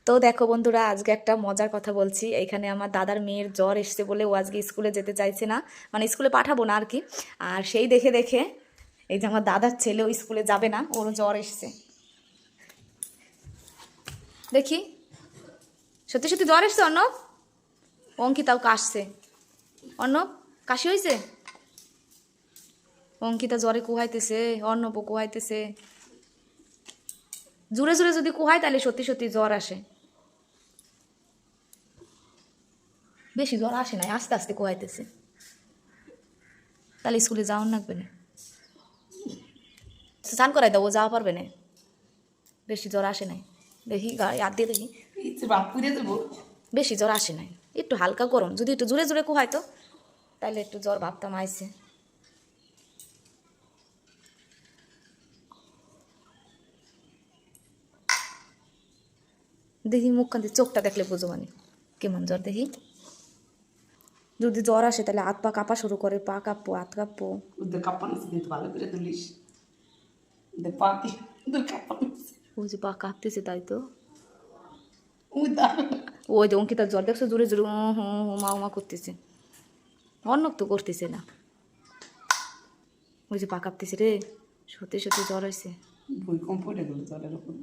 তো দেখো বন্ধুরা, আজকে একটা মজার কথা বলছি। এখানে আমার দাদার মেয়ের জ্বর এসছে বলে ও আজকে স্কুলে যেতে চাইছে না, মানে স্কুলে পাঠাবো না আর কি। আর সেই দেখে দেখে এই যে আমার দাদার ছেলেও স্কুলে যাবে না, ওরও জ্বর এসছে। দেখি, সত্যি সত্যি জ্বর এসছে অর্ণব। অঙ্কিতাও কাশছে। অর্ণব, কাশি হয়েছে? অঙ্কিতা জ্বরে কুহাইতেছে, অর্ণবও কুহাইতেছে। জোরে জোরে যদি কুহায় তাহলে সত্যি সত্যি জ্বর আসে। বেশি জ্বর আসে নাই, আস্তে আস্তে কুহাইতেছে। তাহলে স্কুলে যাওয়ার লাগবে না, স্নান করাই দাও, ও যাওয়া পারবে না। বেশি জ্বর আসে নাই, দেখি গায়ে হাত দিয়ে দেখি। বেশি জ্বর আসে নাই, একটু হালকা গরম, যদি একটু জোরে জোরে কুহায় তো তাহলে একটু জ্বর ভাবতাম আইছে। দেখি মুখখান দিয়ে চোখটা দেখলে বুঝো মানে কেমন জ্বর। দেখি, যদি জ্বর আসে তাহলে হাত পা কাঁপা শুরু করে, পা কাঁপবো, হাত কাঁপবো। ওদের কাঁপানিস কিন্তু ভালো করে তুলিস, ওদের পা দিয়ে ওদের কাঁপানিস। ওই যে পা কাঁপতেছে, তাই তো। উদা ওই যে অঙ্কিতার জ্বর দেখছো, জোরে জোরে মা উমা করতেছে। অর্ণব তো করতেছে না, ওই যে পা কাঁপতেছে রে, সত্যি সত্যি জ্বর হয়েছে। ভূমিকম্প উঠে গেল জলের উপর।